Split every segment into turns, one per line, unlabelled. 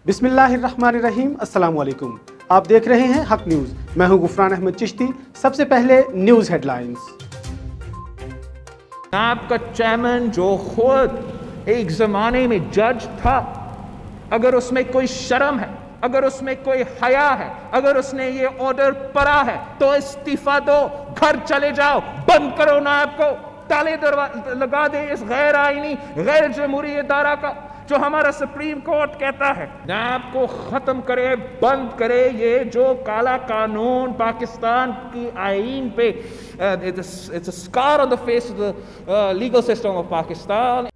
बिस्मिल्लाहिर्रहमानिर्रहीम, अस्सलाम वालेकुम। आप देख रहे हैं हक न्यूज़। मैं हूं गुफरान अहमद चिश्ती। सबसे पहले न्यूज़ हेडलाइंस।
आपका चेयरमैन जो खुद एक ज़माने में जज था, अगर उसमें कोई शर्म है, अगर उसमें कोई हया है, अगर उसने ये ऑर्डर पढ़ा है तो इस्तीफा दो, घर चले जाओ, बंद करो नायब को, ताले लगा दे इस गैर आईनी गैर जमहूरी इदारा का जो हमारा सुप्रीम कोर्ट कहता है नायब को खत्म करे, बंद करे। ये जो काला कानून पाकिस्तान की आईन पे it's a scar on the face of the legal system of Pakistan।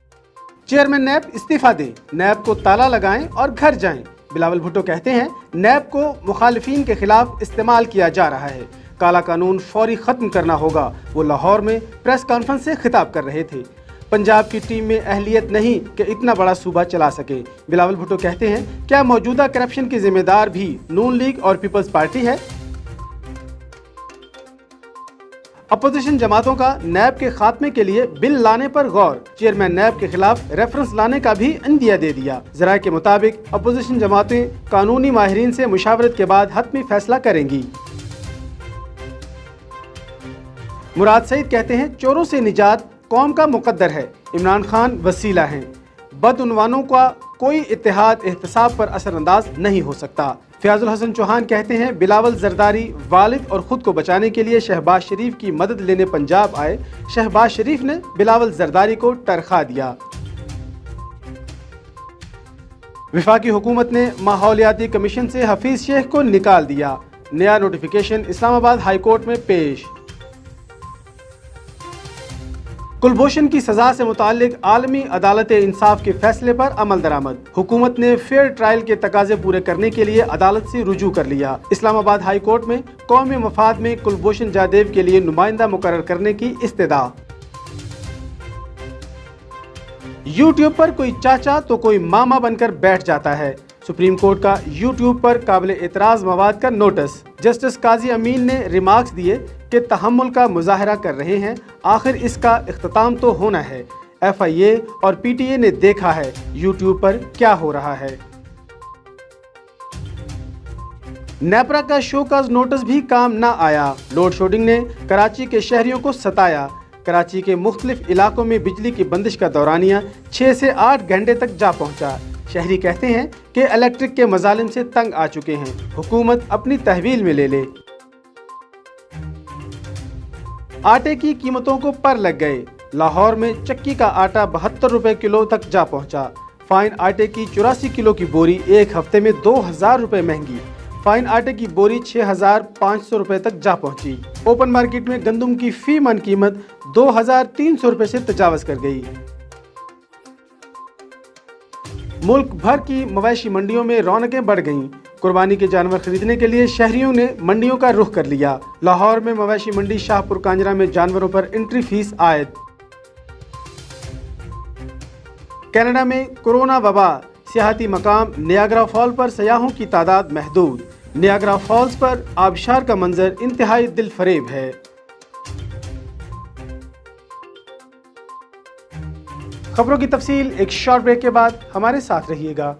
Chairman NAB इस्तीफा दें, नैब को ताला लगाएं और घर जाएं। बिलावल भुट्टो कहते हैं नैब को मुखालिफिन के खिलाफ इस्तेमाल किया जा रहा है, काला कानून फौरी खत्म करना होगा। वो लाहौर में प्रेस कॉन्फ्रेंस से खिताब कर रहे थे। पंजाब की टीम में अहलियत नहीं कि इतना बड़ा सूबा चला सके। बिलावल भुट्टो कहते हैं क्या मौजूदा करप्शन की जिम्मेदार भी नून लीग और पीपल्स पार्टी है? अपोजिशन जमातों का नैब के खात्मे के लिए बिल लाने पर गौर। चेयरमैन नैब के खिलाफ रेफरेंस लाने का भी इंदिया दे दिया। ज़राए के मुताबिक अपोजिशन जमातें कानूनी माहिरीन से मुशावरत के बाद हतमी फैसला करेंगी। मुराद सईद कहते हैं चोरों से निजात कौम का मुकद्दर है, इमरान खान वसीला हैं। बदउनवानों का कोई इत्तेहाद एहतसाब पर असरअंदाज नहीं हो सकता। फयाजुल हसन चौहान कहते हैं बिलावल जरदारी वालिद और खुद को बचाने के लिए शहबाज शरीफ की मदद लेने पंजाब आए। शहबाज शरीफ ने बिलावल जरदारी को टरखा दिया। विफाकी हुकूमत ने माहौलियाती कमीशन से हफीज शेख को निकाल दिया। नया नोटिफिकेशन इस्लामाबाद हाई कोर्ट में पेश। कुलभूषण की सजा से मुतालिक आलमी अदालत इंसाफ के फैसले पर अमल दरामद। हुकूमत ने फेयर ट्रायल के तकाजे पूरे करने के लिए अदालत से रुजू कर लिया। इस्लामाबाद हाई कोर्ट में कौमी मफाद में कुलभूषण जादेव के लिए नुमाइंदा मुकर्रर करने की इस्तदा। यूट्यूब पर कोई चाचा तो कोई मामा बनकर बैठ जाता है। सुप्रीम कोर्ट का यूट्यूब पर काबिल एतराज मवाद का नोटिस। जस्टिस काजी अमीन ने रिमार्क्स दिए कि तहम्मुल का मुजाहरा कर रहे हैं, आखिर इसका इख्तिताम तो होना है। FIA और PTA ने देखा है यूट्यूब पर क्या हो रहा है। नेपरा का शोकॉज नोटिस भी काम ना आया। लोड शेडिंग ने कराची के शहरियों को सताया। कराची के मुख्तलिफ इलाकों में बिजली की बंदिश का दौरानिया 6 से 8 घंटे तक जा पहुंचा। शहरी कहते हैं कि इलेक्ट्रिक के मजालिम से तंग आ चुके हैं, हुकूमत अपनी तहवील में ले ले। आटे की कीमतों को पर लग गए। लाहौर में चक्की का आटा 72 रुपए किलो तक जा पहुंचा। फाइन आटे की 84 किलो की बोरी एक हफ्ते में 2000 रुपए महंगी। फाइन आटे की बोरी 6500 रुपए तक जा पहुंची। ओपन मार्केट में गंदम की फी मन कीमत 2300 रुपए से तजावज कर गई। मुल्क भर की मवेशी मंडियों में रौनकें बढ़ गईं। कुर्बानी के जानवर खरीदने के लिए शहरियों ने मंडियों का रुख कर लिया। लाहौर में मवेशी मंडी शाहपुर कांजरा में जानवरों पर एंट्री फीस आयद। कनाडा में कोरोना वबा, सियाहती मकाम नियाग्रा फॉल पर सयाहों की तादाद महदूद। नियाग्रा फॉल्स पर आबशार का मंजर इंतहाई दिल फरेब है। खबरों की तफसील एक शॉर्ट ब्रेक के बाद, हमारे साथ रहिएगा।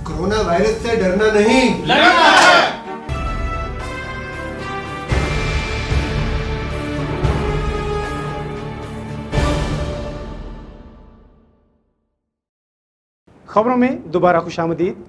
कोरोना वायरस से डरना नहीं,
लड़ना है।
खबरों में दोबारा खुशामदीद।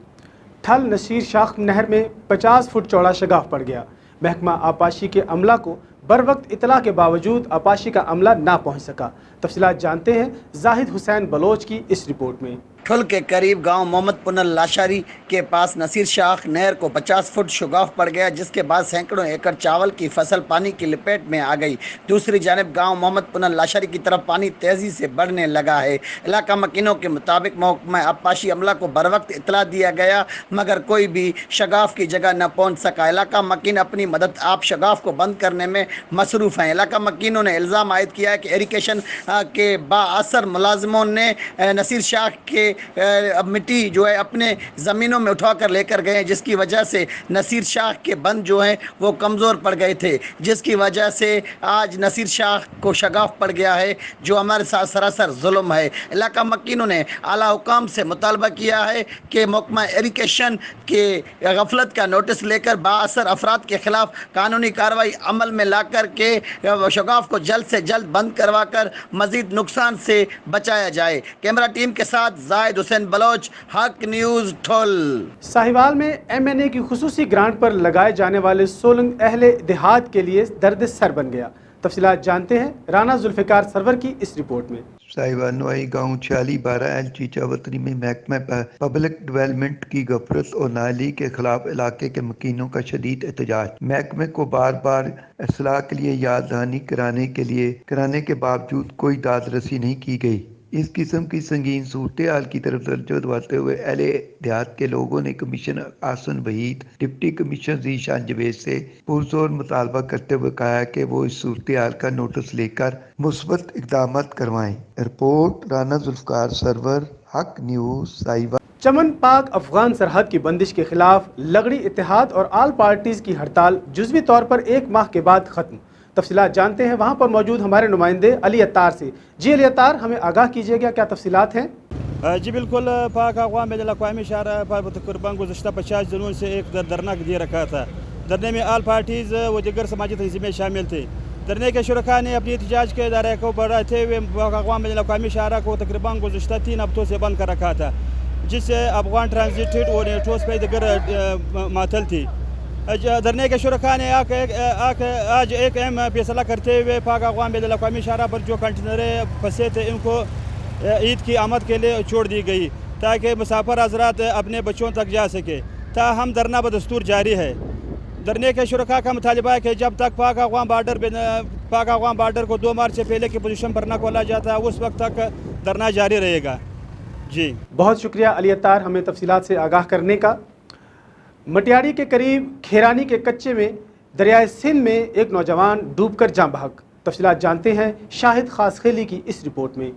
ठल नसीर शाख नहर में 50 फुट चौड़ा शगाफ पड़ गया। महकमा आबपाशी के अमला को बर वक्त इतला के बावजूद आपाशी का अमला ना पहुंच सका। तफसीलात जानते हैं जाहिद हुसैन बलोच की इस रिपोर्ट में।
ठुल के करीब गांव मोहम्मद पुनल लाशारी के पास नसीर शाह नहर को 50 फुट शुगाफ पड़ गया, जिसके बाद सैकड़ों एकड़ चावल की फसल पानी की लपेट में आ गई। दूसरी जानब गांव मोहम्मद पुनल लाशारी की तरफ पानी तेजी से बढ़ने लगा है। इलाका मकीनों के मुताबिक महकमा आबपाशी अमला को बर वक्त इतला दिया गया, मगर कोई भी शगाफ की जगह न पहुंच सका। इलाका मकीन अपनी मदद आप शगाफ को बंद करने में मसरूफ़ हैं। इलाका मकीनों ने इल्ज़ाम आयद किया है कि इरिगेशन के बाअसर मुलाजिमों ने नसीर शाह के मिट्टी जो है अपने ज़मीनों में उठा कर लेकर गए, जिसकी वजह से नसीर शाह के बंद जो हैं वो कमज़ोर पड़ गए थे, जिसकी वजह से आज नसीर शाह को शगाफ पड़ गया है, जो हमारे साथ सरासर जुल्म है। इलाका मकीनों ने आला हुकाम से मुतालबा किया है कि महकमा इरिगेशन के गफलत का नोटिस लेकर बाअसर अफराद के खिलाफ कानूनी कार्रवाई अमल में ला कर के शगाफ को जल्द से जल्द बंद करवा कर मज़ीद नुकसान से बचाया जाए। कैमरा टीम के साथ जाहिद हुसैन बलोच, हक न्यूज़ ठुल।
साहिवाल में MNA की खुसूसी ग्रांट पर लगाए जाने वाले सोलंग अहले देहात के लिए दर्द सर बन गया। तफसीलात जानते हैं राना जुल्फ़िकार सरवर की इस रिपोर्ट में।
साहिवाल नवाई गाँव 4612 चीचा वतनी में महकमा पब्लिक डेवलपमेंट की गफलत और नाली के खिलाफ इलाके के मकीनों का शदीद एहतजाज। महकमे को बार बार असलाह के लिए याद दहानी कराने के बावजूद कोई दाद रसी नहीं की गई। इस किस्म की संगीन सूरत हाल की तरफ तवज्जो दिलाते हुए अहले देहात के लोगों ने कमिश्नर आसन वहीद, डिप्टी कमिश्नर ज़ीशान जवेद से पुरजोर मुतालबा करते हुए कहा कि वो इस सूरत हाल का नोटिस लेकर मुस्बत इक़दाम करवाएं। रिपोर्ट राना जुल्फ़िकार सरवर, हक न्यूज़ साहिवाल।
चमन पाक अफगान सरहद की बंदिश के खिलाफ लगड़ी इत्तेहाद और आल पार्टीज़ की हड़ताल जुज़वी तौर पर 1 माह के बाद ख़त्म। तफसीलात जानते हैं वहाँ पर मौजूद हमारे नुमाइंदे अली अत्तार से। जी अली अत्तार, हमें आगाह कीजिएगा, क्या तफसीलात हैं?
जी बिल्कुल, पाक अक़वाम बैनुल अक़वामी शहरा पर तकरीबन गुज़श्ता 50 दिनों से एक धरना दे रखा था। धरने में आल पार्टीज़ व दीगर समाजी तंजीमें शामिल थे। धरने के शुरका ने अपनी एहतजाज के दायरे को बढ़ाते हुए पाक अक़वाम बैनुल अक़वामी शहरा को तकरीबन गुज़श्ता 3 हफ्तों से बंद कर रखा था, जिससे अफगान ट्रांजिट और नेटोस पर दीगर मातल थी। धरने के शुरका ने आज एक अहम फैसला करते हुए पाक अक़वाम बैनुल अक़वामी शहरा पर जो कंटेनरें फंसे थे इनको ईद की आमद के लिए छोड़ दी गई, ताकि मुसाफिर हज़रात अपने बच्चों तक जा सके। ताहम धरना बदस्तूर जारी है। धरने के शुरका का मुतालबा है कि जब तक पाक अक़वाम बार्डर को 2 मार्च से पहले की पोजीशन पर न खोला जाता है, उस वक्त तक धरना जारी रहेगा। जी
बहुत शुक्रिया अली अत्तार, हमें तफसीलात से आगाह करने का। मटियाड़ी के करीब खेरानी के कच्चे में दरियाए सिंध में एक नौजवान डूबकर जाँ बहक। तफसीलात जानते हैं शाहिद खासखेली की इस रिपोर्ट में।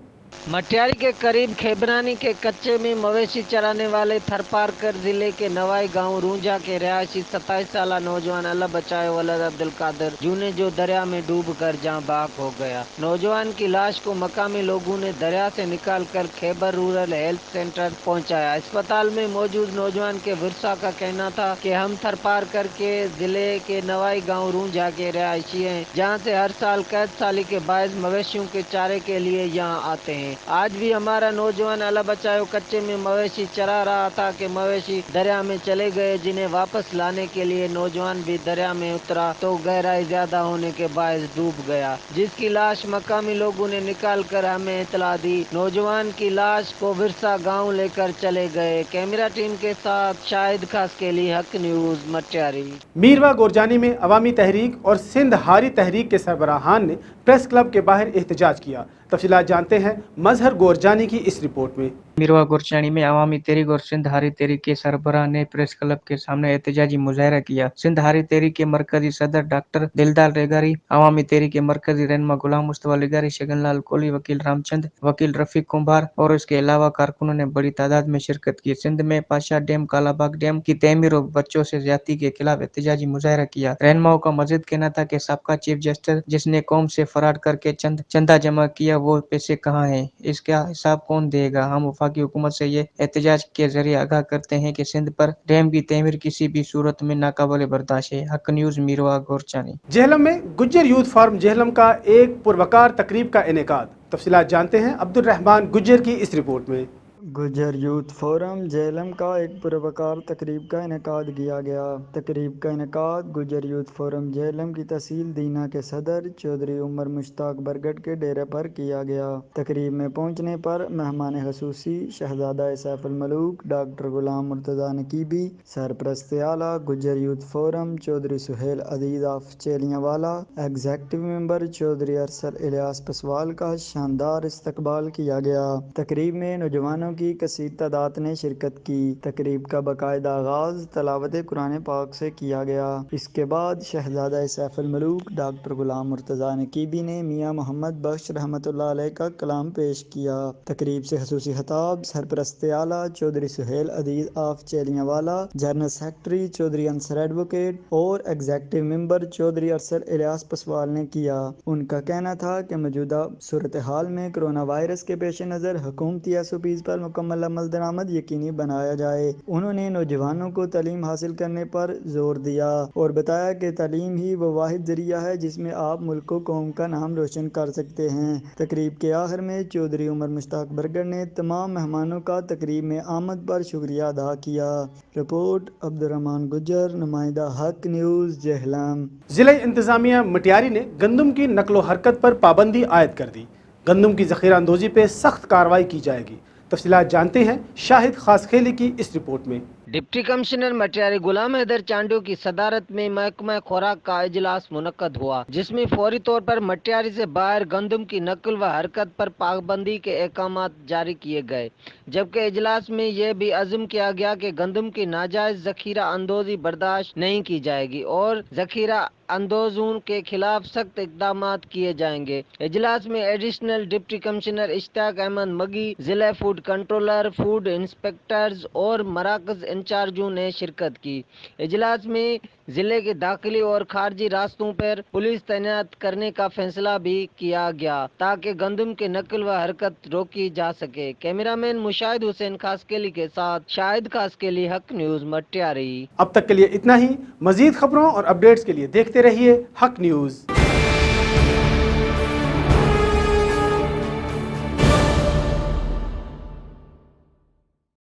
मटियारी के करीब खेबरानी के कच्चे में मवेशी चराने वाले थरपारकर जिले के नवाई गांव रूंजा के रहायशी 27 साल नौजवान अल्लाह बचाए वलद अब्दुल कादिर जूने जो दरिया में डूब कर जाँ बहक हो गया। नौजवान की लाश को मकामी लोगों ने दरिया से निकाल कर खैबर रूरल हेल्थ सेंटर पहुंचाया। अस्पताल में मौजूद नौजवान के विरसा का कहना था कि हम थरपारकर के जिले के नवाई गाँव रूंजा के रहायशी हैं, जहाँ से हर साल कैद साली के बायस मवेशियों के चारे के लिए यहाँ आते हैं। आज भी हमारा नौजवान अल्लाह बचाओ कच्चे में मवेशी चरा रहा था कि मवेशी दरिया में चले गए, जिन्हें वापस लाने के लिए नौजवान भी दरिया में उतरा तो गहराई ज्यादा होने के बायस डूब गया, जिसकी लाश मकामी लोगों ने निकाल कर हमें इतला दी। नौजवान की लाश को विरसा गाँव लेकर चले गए। कैमरा टीम के साथ शाहिद खास के लिए हक न्यूज़ मटियारी।
मीरवा गोरजानी में अवामी तहरीक और सिंध हारी तहरीक के सरबराहान ने प्रेस क्लब के बाहर एहतजाज किया। तफसीलात जानते हैं मजहर गोरजानी की इस रिपोर्ट में।
मीरवा गोरचानी में अवामी तहरीक और सिंध हारी तहरीक के सरबराह ने प्रेस क्लब के सामने एहतजाजी मुजाहरा किया। सिंध हारी तहरीक के मरकजी सदर डॉक्टर दिलदार रेगारी, अवामी तहरीक के मरकजी रहनुमा गुलाम मुस्तफा लेगारी, शगनलाल कोहली, वकील रामचंद, वकील रफीक कुंभार और इसके अलावा कारकुनों ने बड़ी तादाद में शिरकत की। सिंध में पाशा डैम, कालाबाग डैम की तमीर और बच्चों से ज्यादती के खिलाफ एहतजाजी मुजाहरा किया। रहनुमाओं का मजीद कहना था कि साबका चीफ जस्टिस जिसने कौम से फराड करके चंदा जमा किया, वो पैसे कहाँ हैं, इसका हिसाब कौन देगा। हम वफाकी हुकूमत से ये एहतजाज के जरिए आगाह करते हैं कि सिंध पर डैम की तमीर किसी भी सूरत में नाकाबिले बर्दाश्त है। हक न्यूज़ मीरवा गोरचानी।
जेहलम में गुज्जर यूथ फार्म जेहलम का एक पुरवकार तकरीब का इनेकाद। तफसीलात जानते हैं अब्दुल रहमान गुज्जर की इस रिपोर्ट में।
گجر یوتھ فورم جہلم کا ایک پروقار تقریب کا انعقاد کیا گیا۔ تقریب کا انعقاد گجر یوتھ فورم جہلم کی تحصیل دینا کے صدر چودھری عمر مشتاق برگٹ کے ڈیرے پر کیا گیا۔ تقریب میں پہنچنے پر مہمان خصوصی شہزادہ سیف الملوک ڈاکٹر غلام مرتضیٰ نقیبی، سرپرست اعلیٰ Gujjar youth forum Chaudhry Sohail Aziz of Chelianwala, executive member Chaudhry Arsal Ilyas پسوال کا شاندار استقبال کیا گیا۔ تقریب میں نوجوانوں کی کثیر تعداد نے شرکت کی۔ تقریب کا باقاعدہ آغاز تلاوت قرآن پاک سے کیا گیا۔ اس کے بعد شہزادہ سیف الملوک ڈاکٹر غلام مرتضیٰ نقیبی نے میاں محمد بخش رحمۃ اللہ علیہ کا کلام پیش کیا۔ تقریب سے خصوصی خطاب سرپرست اعلیٰ Chaudhry Sohail Aziz of Chillianwala, general secretary Chaudhry Ansar advocate اور ایگزیکٹو ممبر چودھری ارسل الیاس پسوال نے کیا۔ ان کا کہنا تھا کہ موجودہ صورتحال میں کرونا وائرس کے پیش نظر حکومتی SOPs پر مکمل عمل درآمد یقینی بنایا جائے۔ انہوں نے نوجوانوں کو تعلیم حاصل کرنے پر زور دیا اور بتایا کہ تعلیم ہی وہ واحد ذریعہ ہے جس میں آپ ملک و قوم کا نام روشن کر سکتے ہیں۔ تقریب کے آخر میں چودھری عمر مشتاق برگٹ نے تمام مہمانوں کا تقریب میں آمد پر شکریہ ادا کیا۔ رپورٹ عبدالرحمان گجر، نمائندہ حق نیوز جہلم۔
ضلع انتظامیہ مٹیاری نے گندم کی نقل و حرکت پر پابندی عائد کر دی۔ گندم کی ذخیرہ اندوزی پہ سخت کارروائی کی جائے گی۔ تفصیلات جانتے ہیں شاہد خاص خیلی کی اس رپورٹ میں۔
ڈپٹی کمشنر مٹیاری غلام حیدر چانڈو کی صدارت میں محکمہ خوراک کا اجلاس منعقد ہوا، جس میں فوری طور پر مٹیاری سے باہر گندم کی نقل و حرکت پر پابندی کے احکامات جاری کیے گئے، جبکہ اجلاس میں یہ بھی عزم کیا گیا کہ گندم کی ناجائز ذخیرہ اندوزی برداشت نہیں کی جائے گی اور ذخیرہ اندوزوں کے خلاف سخت اقدامات کیے جائیں گے۔ اجلاس میں ایڈیشنل ڈپٹی کمشنر اشتیاق احمد مگی، ضلع فوڈ کنٹرولر، فوڈ انسپیکٹرز اور مراکز انچارجوں نے شرکت کی۔ اجلاس میں ضلع کے داخلی اور خارجی راستوں پر پولیس تعینات کرنے کا فیصلہ بھی کیا گیا تاکہ گندم کی نقل و حرکت روکی جا سکے۔ کیمرہ مین مشاہد حسین خاسکیلی کے ساتھ شاہد خاسکیلی، حق نیوز مٹیاری۔
اب تک کے لیے اتنا ہی۔ مزید خبروں اور اپڈیٹس کے لیے دیکھتے رہیے حق نیوز۔